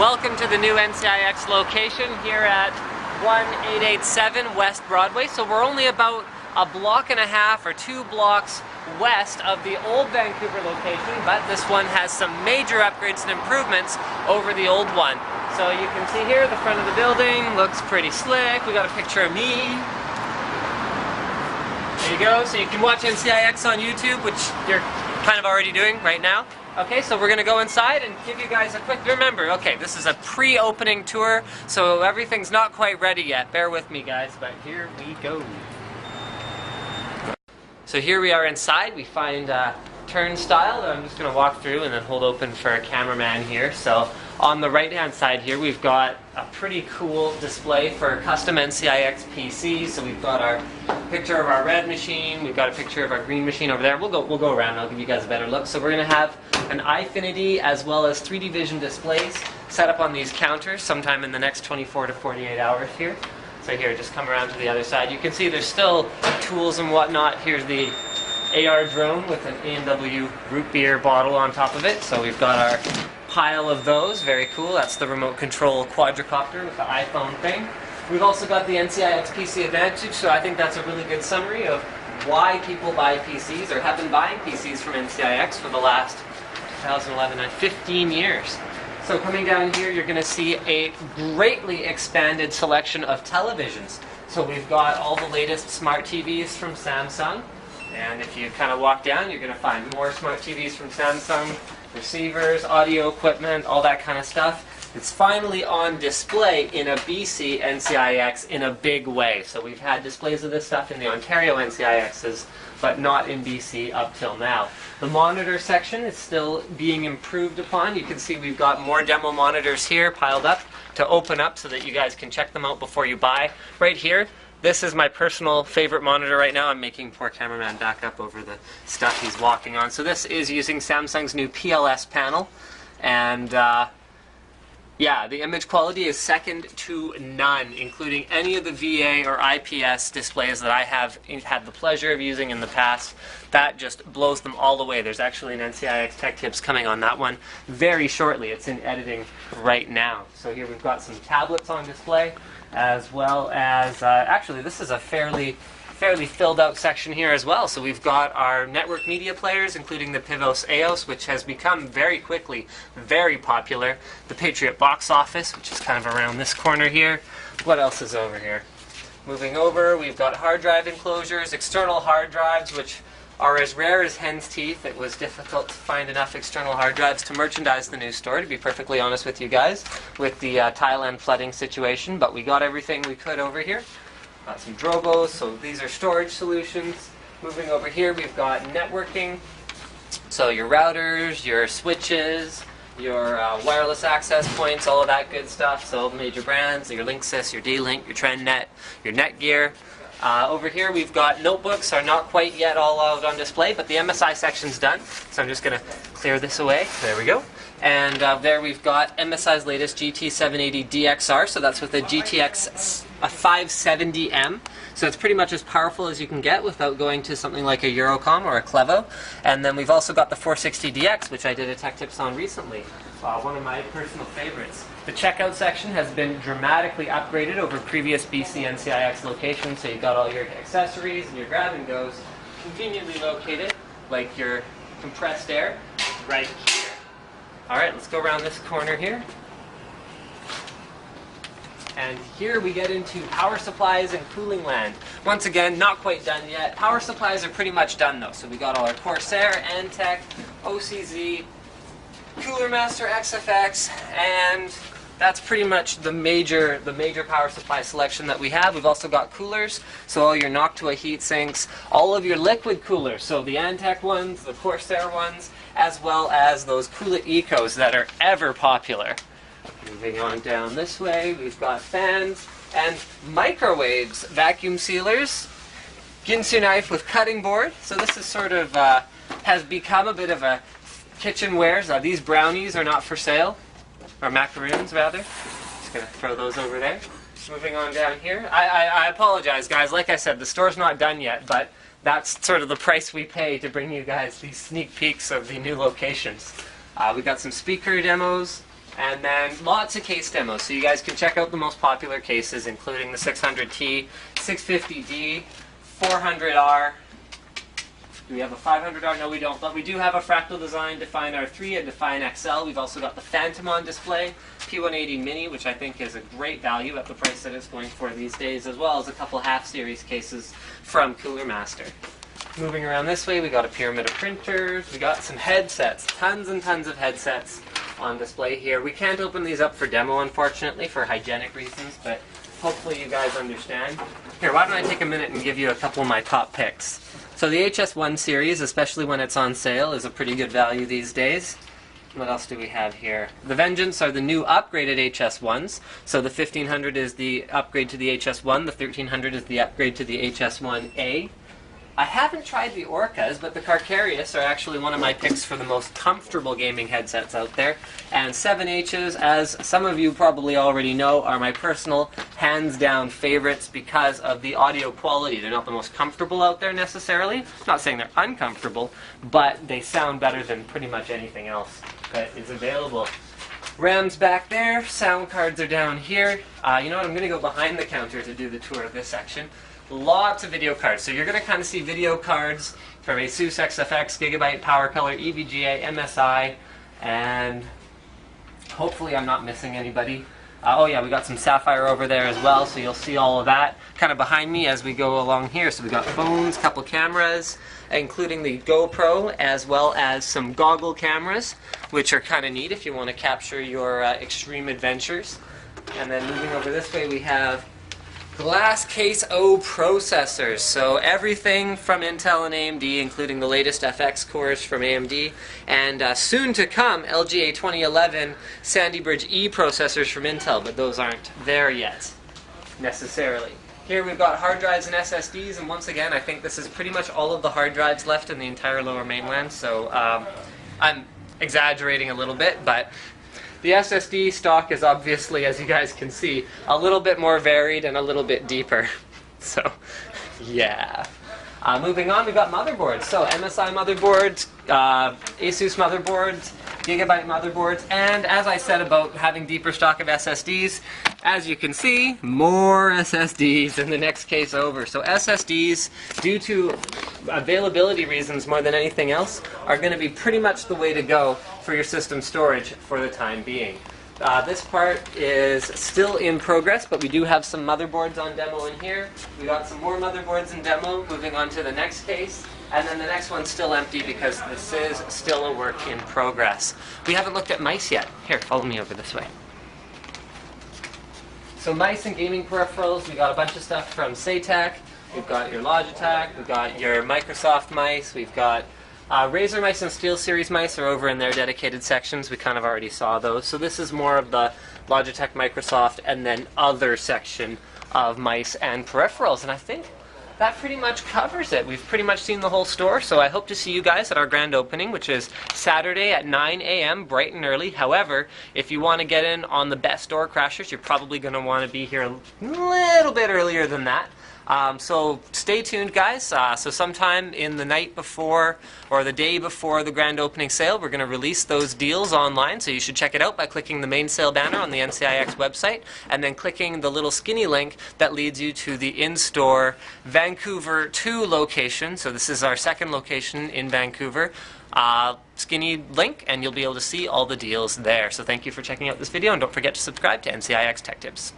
Welcome to the new NCIX location here at 1887 West Broadway. So we're only about a block and a half or 2 blocks west of the old Vancouver location, but this one has some major upgrades and improvements over the old one. So you can see here the front of the building looks pretty slick. We got a picture of me. There you go. So you can watch NCIX on YouTube, which you're kind of already doing right now. Okay, so we're going to go inside and give you guys a quick, remember, okay, this is a pre-opening tour, so everything's not quite ready yet. Bear with me, guys, but here we go. So here we are inside. We find a turnstile that I'm just going to walk through and then hold open for a cameraman here. So on the right-hand side here, we've got a pretty cool display for custom NCIX PCs. So we've got our picture of our red machine, we've got a picture of our green machine over there. We'll go around and I'll give you guys a better look. So we're going to have an iFinity as well as 3D vision displays set up on these counters sometime in the next 24 to 48 hours here. So here, just come around to the other side. You can see there's still tools and whatnot. Here's the AR drone with an A&W root beer bottle on top of it. So we've got our pile of those. Very cool. That's the remote control quadricopter with the iPhone thing. We've also got the NCIX PC Advantage, so I think that's a really good summary of why people buy PCs or have been buying PCs from NCIX for the last 2011 and 15 years. So coming down here, you're going to see a greatly expanded selection of televisions. So we've got all the latest smart TVs from Samsung. And if you kind of walk down, you're going to find more smart TVs from Samsung, receivers, audio equipment, all that kind of stuff. It's finally on display in a BC NCIX in a big way. So we've had displays of this stuff in the Ontario NCIXs, but not in BC up till now. The monitor section is still being improved upon. You can see we've got more demo monitors here piled up to open up so that you guys can check them out before you buy. Right here, this is my personal favorite monitor right now. I'm making poor cameraman back up over the stuff he's walking on. So this is using Samsung's new PLS panel. And yeah, the image quality is second to none, including any of the VA or IPS displays that I have had the pleasure of using in the past. That just blows them all away. There's actually an NCIX Tech Tips coming on that one very shortly. It's in editing right now. So here we've got some tablets on display, as well as, actually this is a fairly filled out section here as well. So we've got our network media players, including the Pivos EOS, which has become very quickly very popular. The Patriot Box Office, which is kind of around this corner here. What else is over here? Moving over, we've got hard drive enclosures, external hard drives, which are as rare as hen's teeth. It was difficult to find enough external hard drives to merchandise the new store, to be perfectly honest with you guys, with the Thailand flooding situation, but we got everything we could over here. Got some Drobos, so these are storage solutions. Moving over here, we've got networking. So your routers, your switches, your wireless access points, all of that good stuff. So major brands, your Linksys, your D-Link, your TrendNet, your Netgear. Over here we've got notebooks, are not quite yet all out on display, but the MSI section's done. So I'm just going to clear this away. There we go. And there we've got MSI's latest GT780 DXR, so that's with a GTX 570M. So it's pretty much as powerful as you can get without going to something like a Eurocom or a Clevo. And then we've also got the 460DX, which I did a Tech Tips on recently. One of my personal favorites. The checkout section has been dramatically upgraded over previous BC NCIX locations, so you've got all your accessories and your grab-and-goes conveniently located, like your compressed air, right here. Alright, let's go around this corner here. And here we get into power supplies and cooling land. Once again, not quite done yet. Power supplies are pretty much done though. So we got all our Corsair, Antec, OCZ, Cooler Master XFX, and that's pretty much the major power supply selection that we have. We've also got coolers, so all your Noctua heat sinks, all of your liquid coolers, so the Antec ones, the Corsair ones, as well as those Coolit Ecos that are ever popular. Moving on down this way, we've got fans and microwaves, vacuum sealers, Ginsu knife with cutting board. So this is sort of, has become a bit of a kitchenwares. These brownies are not for sale, or macaroons rather. Just going to throw those over there. Moving on down here. I apologize guys, like I said, the store's not done yet, but that's sort of the price we pay to bring you guys these sneak peeks of the new locations. We got some speaker demos, And then lots of case demos, so you guys can check out the most popular cases, including the 600T, 650D, 400R. Do we have a 500R? No, we don't, but we do have a Fractal Design Define R3 and Define XL. We've also got the Phantom on display, P180 Mini, which I think is a great value at the price that it's going for these days, as well as a couple half-series cases from Cooler Master. Moving around this way, we got a pyramid of printers, we got some headsets, tons and tons of headsets on display here. We can't open these up for demo, unfortunately, for hygienic reasons, but hopefully you guys understand. Here, why don't I take a minute and give you a couple of my top picks. So the HS1 series, especially when it's on sale, is a pretty good value these days. What else do we have here? The Vengeance are the new upgraded HS1s. So the 1500 is the upgrade to the HS1, the 1300 is the upgrade to the HS1A. I haven't tried the Orcas, but the Carcarius are actually one of my picks for the most comfortable gaming headsets out there. And 7Hs, as some of you probably already know, are my personal, hands-down favorites because of the audio quality. They're not the most comfortable out there necessarily. I'm not saying they're uncomfortable, but they sound better than pretty much anything else that is available. RAM's back there, sound cards are down here. You know what, I'm going to go behind the counter to do the tour of this section. Lots of video cards. So you're going to kind of see video cards from ASUS, XFX, Gigabyte, PowerColor, EVGA, MSI, and hopefully I'm not missing anybody. Oh yeah, we got some Sapphire over there as well, so you'll see all of that kind of behind me as we go along here. So we got phones, couple cameras, including the GoPro, as well as some goggle cameras, which are kind of neat if you want to capture your extreme adventures. And then moving over this way, we have Glass Case O processors, so everything from Intel and AMD, including the latest FX cores from AMD, and soon to come LGA 2011 Sandy Bridge E processors from Intel, but those aren't there yet, necessarily. Here we've got hard drives and SSDs, and once again, I think this is pretty much all of the hard drives left in the entire Lower Mainland, so I'm exaggerating a little bit, but the SSD stock is obviously, as you guys can see, a little bit more varied and a little bit deeper. So, yeah. Moving on, we've got motherboards. So, MSI motherboards, ASUS motherboards, Gigabyte motherboards, and as I said about having deeper stock of SSDs, as you can see, more SSDs in the next case over. So SSDs, due to availability reasons more than anything else, are going to be pretty much the way to go for your system storage for the time being. This part is still in progress, but we do have some motherboards on demo in here. We got some more motherboards in demo, moving on to the next case. And then the next one's still empty because this is still a work in progress. We haven't looked at mice yet. Here, follow me over this way. So mice and gaming peripherals, we got a bunch of stuff from Saytech. We've got your Logitech, we've got your Microsoft mice, we've got Razer mice and SteelSeries mice are over in their dedicated sections. We kind of already saw those. So this is more of the Logitech, Microsoft, and then other section of mice and peripherals. And I think that pretty much covers it. We've pretty much seen the whole store, so I hope to see you guys at our grand opening, which is Saturday at 9 a.m., bright and early. However, if you want to get in on the best door crashers, you're probably going to want to be here a little bit earlier than that. So stay tuned, guys. So sometime in the night before or the day before the grand opening sale, we're going to release those deals online. So you should check it out by clicking the main sale banner on the NCIX website and then clicking the little skinny link that leads you to the in-store Vancouver 2 location. So this is our second location in Vancouver. Skinny link, and you'll be able to see all the deals there. So thank you for checking out this video, and don't forget to subscribe to NCIX Tech Tips.